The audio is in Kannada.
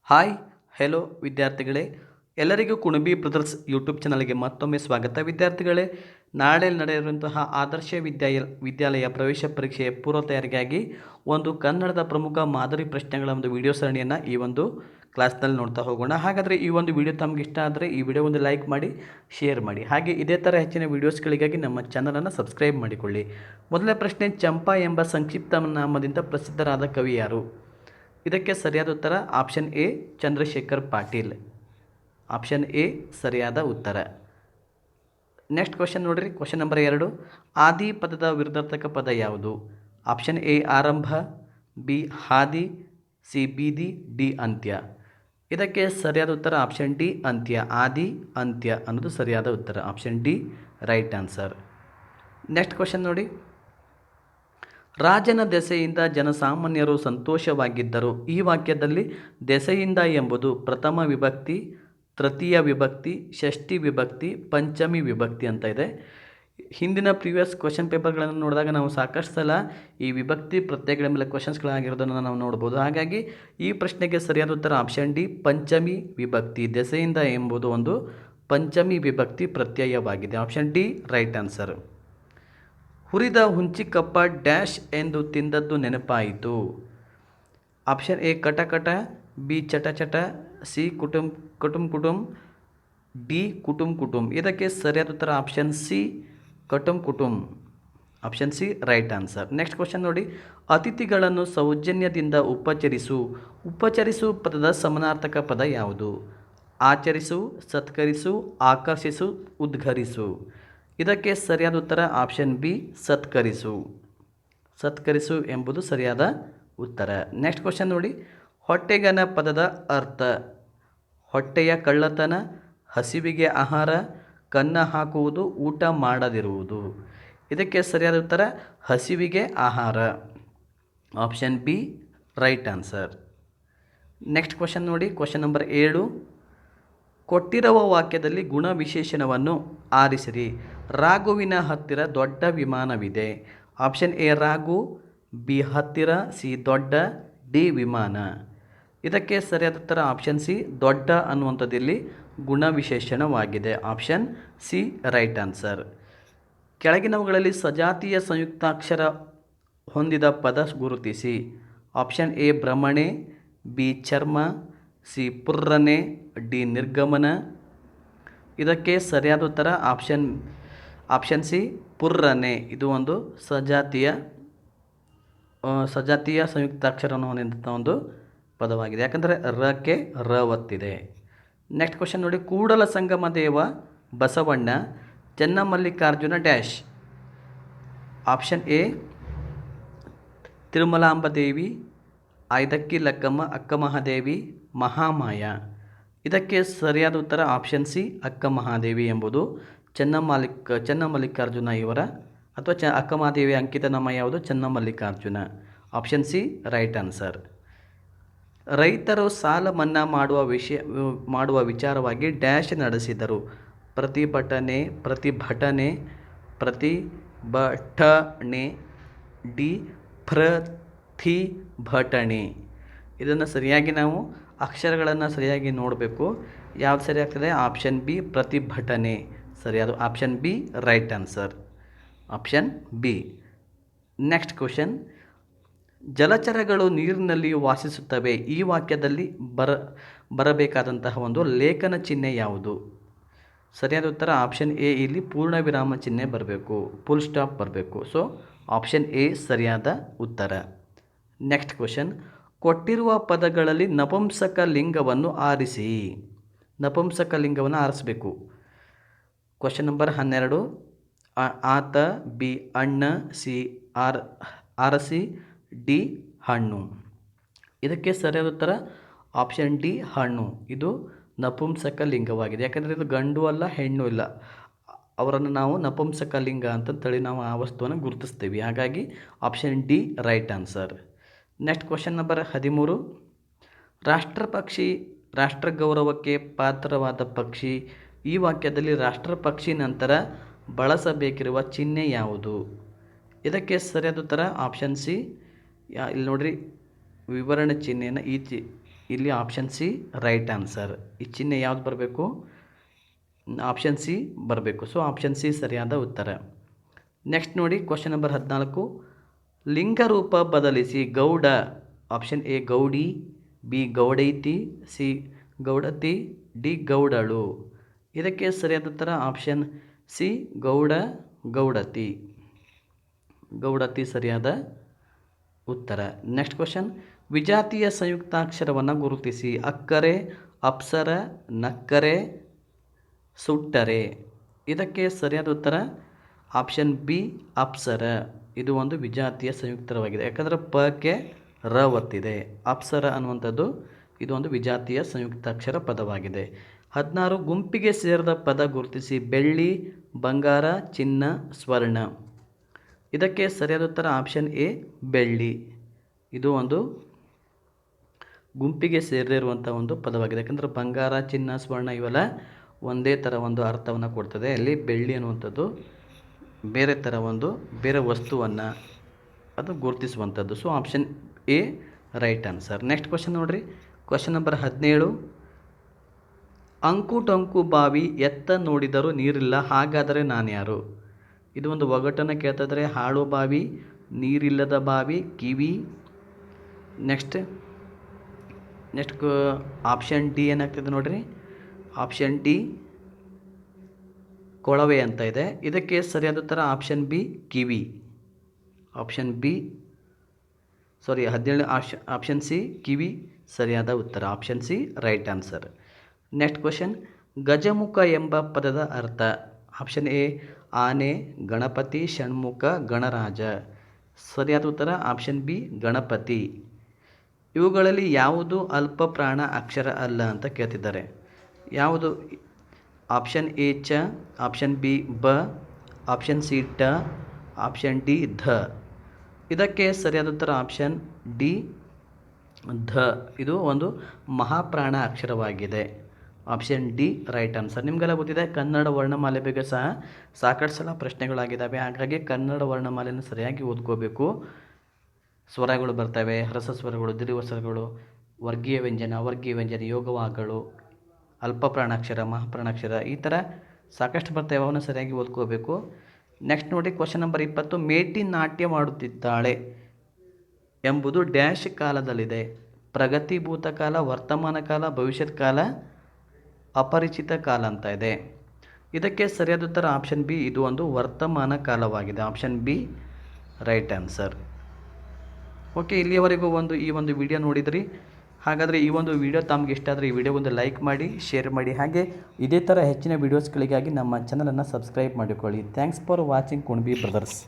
ಹಾಯ್ ಹೆಲೋ ವಿದ್ಯಾರ್ಥಿಗಳೇ, ಎಲ್ಲರಿಗೂ ಕುಣಬಿ ಬ್ರದರ್ಸ್ ಯೂಟ್ಯೂಬ್ ಚಾನಲ್ಗೆ ಮತ್ತೊಮ್ಮೆ ಸ್ವಾಗತ. ವಿದ್ಯಾರ್ಥಿಗಳೇ, ನಾಳೆ ನಡೆಯುವಂತಹ ಆದರ್ಶ ವಿದ್ಯಾಲಯ ಪ್ರವೇಶ ಪರೀಕ್ಷೆಯ ಪೂರ್ವ ತಯಾರಿಗಾಗಿ ಒಂದು ಕನ್ನಡದ ಪ್ರಮುಖ ಮಾದರಿ ಪ್ರಶ್ನೆಗಳ ಒಂದು ವಿಡಿಯೋ ಸರಣಿಯನ್ನು ಈ ಒಂದು ಕ್ಲಾಸ್ನಲ್ಲಿ ನೋಡ್ತಾ ಹೋಗೋಣ. ಹಾಗಾದರೆ ಈ ಒಂದು ವಿಡಿಯೋ ತಮಗೆ ಇಷ್ಟ ಆದರೆ ಈ ವಿಡಿಯೋ ಒಂದು ಲೈಕ್ ಮಾಡಿ, ಶೇರ್ ಮಾಡಿ. ಹಾಗೆ ಇದೇ ಥರ ಹೆಚ್ಚಿನ ವೀಡಿಯೋಸ್ಗಳಿಗಾಗಿ ನಮ್ಮ ಚಾನಲನ್ನು ಸಬ್ಸ್ಕ್ರೈಬ್ ಮಾಡಿಕೊಳ್ಳಿ. ಮೊದಲನೇ ಪ್ರಶ್ನೆ, ಚಂಪಾ ಎಂಬ ಸಂಕ್ಷಿಪ್ತ ನಾಮದಿಂದ ಪ್ರಸಿದ್ಧರಾದ ಕವಿ ಯಾರು? ಇದಕ್ಕೆ ಸರಿಯಾದ ಉತ್ತರ option A Chandrashekhar Patil. Option A ಸರಿಯಾದ ಉತ್ತರ. ನೆಕ್ಸ್ಟ್ ಕ್ವಶನ್ ನೋಡಿರಿ, ಕ್ವಶನ್ ನಂಬರ್ 2. ಆದಿ ಪದದ ವಿರುದ್ಧಾರ್ಥಕ ಪದ ಯಾವುದು? ಆಪ್ಷನ್ ಎ ಆರಂಭ, ಬಿ ಹಾದಿ, ಸಿ ಬೀದಿ, ಡಿ ಅಂತ್ಯ. ಇದಕ್ಕೆ ಸರಿಯಾದ ಉತ್ತರ ಆಪ್ಷನ್ ಡಿ ಅಂತ್ಯ. ಆದಿ ಅಂತ್ಯ ಅನ್ನೋದು ಸರಿಯಾದ ಉತ್ತರ. Option D right answer. Next question ನೋಡಿ, ರಾಜನ ದೆಸೆಯಿಂದ ಜನಸಾಮಾನ್ಯರು ಸಂತೋಷವಾಗಿದ್ದರು. ಈ ವಾಕ್ಯದಲ್ಲಿ ದೆಸೆಯಿಂದ ಎಂಬುದು ಪ್ರಥಮ ವಿಭಕ್ತಿ, ತೃತೀಯ ವಿಭಕ್ತಿ, ಷಷ್ಠಿ ವಿಭಕ್ತಿ, ಪಂಚಮಿ ವಿಭಕ್ತಿ ಅಂತ ಇದೆ. ಹಿಂದಿನ ಪ್ರೀವಿಯಸ್ ಕ್ವಶನ್ ಪೇಪರ್ಗಳನ್ನು ನೋಡಿದಾಗ ನಾವು ಸಾಕಷ್ಟು ಸಲ ಈ ವಿಭಕ್ತಿ ಪ್ರತ್ಯಯಗಳ ಮೇಲೆ ಕ್ವಶನ್ಸ್ಗಳಾಗಿರೋದನ್ನು ನಾವು ನೋಡ್ಬೋದು. ಹಾಗಾಗಿ ಈ ಪ್ರಶ್ನೆಗೆ ಸರಿಯಾದ ಉತ್ತರ ಆಪ್ಷನ್ ಡಿ ಪಂಚಮಿ ವಿಭಕ್ತಿ. ದೆಸೆಯಿಂದ ಎಂಬುದು ಒಂದು ಪಂಚಮಿ ವಿಭಕ್ತಿ ಪ್ರತ್ಯಯವಾಗಿದೆ. Option D right answer. ಹುರಿದ ಹುಂಚಿಕಪ್ಪ ಡ್ಯಾಶ್ ಎಂದು ತಿಂದದ್ದು ನೆನಪಾಯಿತು. ಆಪ್ಷನ್ ಎ ಕಟಕಟ, ಬಿ ಚಟ, ಸಿ ಕುಟುಂ, ಡಿ ಕುಟುಂ. ಇದಕ್ಕೆ ಸರಿಯಾದ ಉತ್ತರ ಆಪ್ಷನ್ ಸಿ ಕುಟುಂ. Option C right answer. Next question ನೋಡಿ, ಅತಿಥಿಗಳನ್ನು ಸೌಜನ್ಯದಿಂದ ಉಪಚರಿಸು ಪದದ ಸಮಾನಾರ್ಥಕ ಪದ ಯಾವುದು? ಆಚರಿಸು, ಸತ್ಕರಿಸು, ಆಕರ್ಷಿಸು, ಉದ್ಘರಿಸು. ಇದಕ್ಕೆ ಸರಿಯಾದ ಉತ್ತರ ಆಪ್ಷನ್ ಬಿ ಸತ್ಕರಿಸು ಎಂಬುದು ಸರಿಯಾದ ಉತ್ತರ. ನೆಕ್ಸ್ಟ್ ಕ್ವಶನ್ ನೋಡಿ, ಹೊಟ್ಟೆಗನ ಪದದ ಅರ್ಥ? ಹೊಟ್ಟೆಯ ಕಳ್ಳತನ, ಹಸಿವಿಗೆ ಆಹಾರ, ಕನ್ನ ಹಾಕುವುದು, ಊಟ ಮಾಡದಿರುವುದು. ಇದಕ್ಕೆ ಸರಿಯಾದ ಉತ್ತರ ಹಸಿವಿಗೆ ಆಹಾರ. Option B right answer. Next question ನೋಡಿ, ಕ್ವಶನ್ ನಂಬರ್ 7. ಕೊಟ್ಟಿರುವ ವಾಕ್ಯದಲ್ಲಿ ಗುಣ ವಿಶೇಷಣವನ್ನು ಆರಿಸಿರಿ. ರಾಘುವಿನ ಹತ್ತಿರ ದೊಡ್ಡ ವಿಮಾನವಿದೆ. ಆಪ್ಷನ್ ಎ ರಾಘು, ಬಿ ಹತ್ತಿರ, ಸಿ ದೊಡ್ಡ, ಡಿ ವಿಮಾನ. ಇದಕ್ಕೆ ಸರಿಯಾದ ಉತ್ತರ ಆಪ್ಷನ್ ಸಿ ದೊಡ್ಡ ಅನ್ನುವಂಥದ್ದಲ್ಲಿ ಗುಣ ವಿಶೇಷಣವಾಗಿದೆ. Option C right answer. ಕೆಳಗಿನವುಗಳಲ್ಲಿ ಸಜಾತಿಯ ಸಂಯುಕ್ತಾಕ್ಷರ ಹೊಂದಿದ ಪದ ಗುರುತಿಸಿ. ಆಪ್ಷನ್ ಎ ಭ್ರಮಣೆ, ಬಿ ಚರ್ಮ, ಸಿ ಪುರ್ರನೆ, ಡಿ ನಿರ್ಗಮನ. ಇದಕ್ಕೆ ಸರಿಯಾದ ಉತ್ತರ ಆಪ್ಷನ್ ಸಿ ಪುರ್ರನೆ. ಇದು ಒಂದು ಸಜಾತಿಯ ಸಂಯುಕ್ತಾಕ್ಷರವನ್ನು ಹೊಂದಿದಂಥ ಒಂದು ಪದವಾಗಿದೆ. ಯಾಕಂದರೆ ರಕ್ಕೆ ರ ಒತ್ತಿದೆ. ನೆಕ್ಸ್ಟ್ ಕ್ವಶನ್ ನೋಡಿ, Kudala Sangama Deva Basavanna Chennamallikarjuna dash. Option A Tirumalambadevi, Aidakki Lakkamma, Akkamahadevi, Mahamaya. ಇದಕ್ಕೆ ಸರಿಯಾದ ಉತ್ತರ ಆಪ್ಷನ್ ಸಿ ಅಕ್ಕಮಹಾದೇವಿ ಎಂಬುದು ಚೆನ್ನಮಲ್ಲಿಕಾರ್ಜುನ ಇವರ ಅಥವಾ ಅಕ್ಕಮಹಾದೇವಿ ಅಂಕಿತ ನಾಮ ಯಾವುದು? Chennamallikarjuna. Option C right answer. ರೈತರು ಸಾಲ ಮನ್ನಾ ಮಾಡುವ ವಿಚಾರವಾಗಿ ಡ್ಯಾಶ್ ನಡೆಸಿದರು. ಪ್ರತಿಭಟನೆ, ಡಿ ಪ್ರತಿಭಟನೆ. ಇದನ್ನು ಸರಿಯಾಗಿ ನಾವು ಅಕ್ಷರಗಳನ್ನು ಸರಿಯಾಗಿ ನೋಡಬೇಕು. ಯಾವ್ದು ಸರಿ ಆಗ್ತದೆ? ಆಪ್ಷನ್ ಬಿ ಪ್ರತಿಭಟನೆ ಸರಿಯಾದ. Option B right answer. Option B. Next question, ಜಲಚರಗಳು ನೀರಿನಲ್ಲಿ ವಾಸಿಸುತ್ತವೆ. ಈ ವಾಕ್ಯದಲ್ಲಿ ಬರಬೇಕಾದಂತಹ ಒಂದು ಲೇಖನ ಚಿಹ್ನೆ ಯಾವುದು? ಸರಿಯಾದ ಉತ್ತರ ಆಪ್ಷನ್ ಎ. ಇಲ್ಲಿ ಪೂರ್ಣ ವಿರಾಮ ಚಿಹ್ನೆ ಬರಬೇಕು, ಫುಲ್ ಸ್ಟಾಪ್ ಬರಬೇಕು. ಸೊ ಆಪ್ಷನ್ ಎ ಸರಿಯಾದ ಉತ್ತರ. ನೆಕ್ಸ್ಟ್ ಕ್ವಶನ್, ಕೊಟ್ಟಿರುವ ಪದಗಳಲ್ಲಿ ನಪುಂಸಕ ಲಿಂಗವನ್ನು ಆರಿಸಿ. ನಪುಂಸಕ ಲಿಂಗವನ್ನು ಆರಿಸಬೇಕು. Question number 12. ಆತ, ಬಿ ಅಣ್ಣ, ಸಿ ಅರಸಿ, ಡಿ ಹಣ್ಣು. ಇದಕ್ಕೆ ಸರಿಯಾದ ಉತ್ತರ ಆಪ್ಷನ್ ಡಿ ಹಣ್ಣು. ಇದು ನಪುಂಸಕ ಲಿಂಗವಾಗಿದೆ. ಯಾಕಂದರೆ ಇದು ಗಂಡು ಅಲ್ಲ, ಹೆಣ್ಣು ಇಲ್ಲ. ಅವರನ್ನು ನಾವು ನಪುಂಸಕ ಲಿಂಗ ಅಂತೇಳಿ ನಾವು ಆ ವಸ್ತುವನ್ನು ಗುರುತಿಸ್ತೀವಿ. ಹಾಗಾಗಿ option D right answer. Next question number 13. ರಾಷ್ಟ್ರಪಕ್ಷಿ ರಾಷ್ಟ್ರ ಗೌರವಕ್ಕೆ ಪಾತ್ರವಾದ ಪಕ್ಷಿ. ಈ ವಾಕ್ಯದಲ್ಲಿ ರಾಷ್ಟ್ರಪಕ್ಷಿ ನಂತರ ಬಳಸಬೇಕಿರುವ ಚಿಹ್ನೆ ಯಾವುದು? ಇದಕ್ಕೆ ಸರಿಯಾದ ಉತ್ತರ ಆಪ್ಷನ್ ಸಿ. ಇಲ್ಲಿ ನೋಡಿರಿ, ವಿವರಣೆ ಚಿಹ್ನೆಯನ್ನು ಇಲ್ಲಿ ಆಪ್ಷನ್ ಸಿ ರೈಟ್ ಆನ್ಸರ್. ಈ ಚಿಹ್ನೆ ಯಾವ್ದು ಬರಬೇಕು? ಆಪ್ಷನ್ ಸಿ ಬರಬೇಕು. ಸೊ ಆಪ್ಷನ್ ಸಿ ಸರಿಯಾದ ಉತ್ತರ. ನೆಕ್ಸ್ಟ್ ನೋಡಿ ಕ್ವಶನ್ ನಂಬರ್ 14. ಲಿಂಗರೂಪ ಬದಲಿಸಿ ಗೌಡ. ಆಪ್ಷನ್ ಎ ಗೌಡಿ, ಬಿ ಗೌಡೈತಿ, ಸಿ ಗೌಡತಿ, ಡಿ ಗೌಡಳು. ಇದಕ್ಕೆ ಸರಿಯಾದ ಉತ್ತರ ಆಪ್ಷನ್ ಸಿ ಗೌಡ, ಗೌಡತಿ. ಗೌಡತಿ ಸರಿಯಾದ ಉತ್ತರ. Next question. ವಿಜಾತಿಯ ಸಂಯುಕ್ತಾಕ್ಷರವನ್ನು ಗುರುತಿಸಿ. ಅಕ್ಕರೆ, ಅಪ್ಸರ, ನಕ್ಕರೆ, ಸುಟ್ಟರೆ. ಇದಕ್ಕೆ ಸರಿಯಾದ ಉತ್ತರ ಆಪ್ಷನ್ ಬಿ ಅಪ್ಸರ. ಇದು ಒಂದು ವಿಜಾತಿಯ ಸಂಯುಕ್ತವಾಗಿದೆ. ಯಾಕಂದರೆ ಪಕ್ಕೆ ರ ಒತ್ತಿದೆ. ಅಪ್ಸರ ಅನ್ನುವಂಥದ್ದು ಇದು ಒಂದು ವಿಜಾತಿಯ ಸಂಯುಕ್ತಾಕ್ಷರ ಪದವಾಗಿದೆ. 16. ಗುಂಪಿಗೆ ಸೇರಿದ ಪದ ಗುರುತಿಸಿ. ಬೆಳ್ಳಿ, ಬಂಗಾರ, ಚಿನ್ನ, ಸ್ವರ್ಣ. ಇದಕ್ಕೆ ಸರಿಯಾದ ಉತ್ತರ ಆಪ್ಷನ್ ಎ ಬೆಳ್ಳಿ. ಇದು ಒಂದು ಗುಂಪಿಗೆ ಸೇರಿರುವಂಥ ಒಂದು ಪದವಾಗಿದೆ. ಯಾಕಂದರೆ ಬಂಗಾರ, ಚಿನ್ನ, ಸ್ವರ್ಣ ಇವೆಲ್ಲ ಒಂದೇ ಥರ ಒಂದು ಅರ್ಥವನ್ನು ಕೊಡ್ತದೆ. ಅಲ್ಲಿ ಬೆಳ್ಳಿ ಅನ್ನುವಂಥದ್ದು ಬೇರೆ ವಸ್ತುವನ್ನು ಅದು ಗುರುತಿಸುವಂಥದ್ದು. So option A right answer. Next question ನೋಡಿರಿ. Question number 17. ಅಂಕು ಟೊಂಕು ಬಾವಿ ಎತ್ತ ನೋಡಿದರೂ ನೀರಿಲ್ಲ, ಹಾಗಾದರೆ ನಾನು ಯಾರು? ಇದು ಒಂದು ಒಗಟನ್ನು ಕೇಳ್ತಿದ್ರೆ. ಹಾಳು ಬಾವಿ, ನೀರಿಲ್ಲದ ಬಾವಿ, ಕಿವಿ. ನೆಕ್ಸ್ಟ್ ಆಪ್ಷನ್ ಡಿ ಏನಾಗ್ತದೆ ನೋಡಿರಿ. ಆಪ್ಷನ್ ಡಿ ಕೊಳವೆ ಅಂತ ಇದೆ. ಇದಕ್ಕೆ ಸರಿಯಾದ ಉತ್ತರ ಆಪ್ಷನ್ ಬಿ ಕಿವಿ. ಆಪ್ಷನ್ 17 ಆಪ್ಷನ್ ಸಿ ಕಿವಿ ಸರಿಯಾದ ಉತ್ತರ. Option C right answer. Next question. ಗಜಮುಖ ಎಂಬ ಪದದ ಅರ್ಥ. ಆಪ್ಷನ್ ಎ ಆನೆ, ಗಣಪತಿ, ಷಣ್ಮುಖ, ಗಣರಾಜ. ಸರಿಯಾದ ಉತ್ತರ ಆಪ್ಷನ್ ಬಿ ಗಣಪತಿ. ಇವುಗಳಲ್ಲಿ ಯಾವುದು ಅಲ್ಪ ಪ್ರಾಣ ಅಕ್ಷರ ಅಲ್ಲ ಅಂತ ಕೇಳ್ತಿದ್ದಾರೆ. ಯಾವುದು? ಆಪ್ಷನ್ ಎ ಚ, ಆಪ್ಷನ್ ಬಿ ಬ, ಆಪ್ಷನ್ ಸಿ ಟ, ಆಪ್ಷನ್ ಡಿ ಧ. ಇದಕ್ಕೆ ಸರಿಯಾದ ಉತ್ತರ ಆಪ್ಷನ್ ಡಿ ಧ. ಇದು ಒಂದು ಮಹಾಪ್ರಾಣ ಅಕ್ಷರವಾಗಿದೆ. Option D right answer. ನಿಮಗೆಲ್ಲ ಗೊತ್ತಿದೆ ಕನ್ನಡ ವರ್ಣಮಾಲೆ ಬಗ್ಗೆ ಸಹ ಸಾಕಷ್ಟು ಸಲ ಪ್ರಶ್ನೆಗಳಾಗಿದ್ದಾವೆ. ಹಾಗಾಗಿ ಕನ್ನಡ ವರ್ಣಮಾಲೆಯನ್ನು ಸರಿಯಾಗಿ ಓದ್ಕೋಬೇಕು. ಸ್ವರಗಳು ಬರ್ತವೆ, ಹ್ರಸ್ವ ಸ್ವರಗಳು, ದೀರ್ಘ ಸ್ವರಗಳು, ವರ್ಗೀಯ ವ್ಯಂಜನ, ಅವರ್ಗೀಯ ವ್ಯಂಜನ, ಯೋಗವಾಗಳು, ಅಲ್ಪ ಪ್ರಾಣಾಕ್ಷರ, ಮಹಾಪ್ರಾಣಾಕ್ಷರ, ಈ ಥರ ಸಾಕಷ್ಟು ಬರ್ತವೆ. ಅವನ್ನು ಸರಿಯಾಗಿ ಓದ್ಕೋಬೇಕು. ನೆಕ್ಸ್ಟ್ ನೋಡಿ ಕ್ವಶನ್ ನಂಬರ್ 20. ಮೇಟಿ ನಾಟ್ಯ ಮಾಡುತ್ತಿದ್ದಾಳೆ ಎಂಬುದು ಡ್ಯಾಶ್ ಕಾಲದಲ್ಲಿದೆ. ಪ್ರಗತಿ ಭೂತಕಾಲ, ವರ್ತಮಾನ ಕಾಲ, ಭವಿಷ್ಯತ್ ಕಾಲ, ಅಪರಿಚಿತ ಕಾಲ ಅಂತ ಇದೆ. ಇದಕ್ಕೆ ಸರಿಯಾದ ಉತ್ತರ ಆಪ್ಷನ್ ಬಿ. ಇದು ಒಂದು ವರ್ತಮಾನ ಕಾಲವಾಗಿದೆ. Option B right answer. Okay, ಇಲ್ಲಿಯವರೆಗೂ ಈ ಒಂದು ವಿಡಿಯೋ ನೋಡಿದ್ರಿ. ಹಾಗಾದರೆ ಈ ಒಂದು ವಿಡಿಯೋ ತಮಗೆ ಇಷ್ಟ ಆದರೆ ಈ ವಿಡಿಯೋಗೊಂದು ಲೈಕ್ ಮಾಡಿ, ಶೇರ್ ಮಾಡಿ. ಹಾಗೆ ಇದೇ ಥರ ಹೆಚ್ಚಿನ ವೀಡಿಯೋಸ್ಗಳಿಗಾಗಿ ನಮ್ಮ ಚಾನಲನ್ನು ಸಬ್ಸ್ಕ್ರೈಬ್ ಮಾಡಿಕೊಳ್ಳಿ. Thanks for watching Kunabi brothers.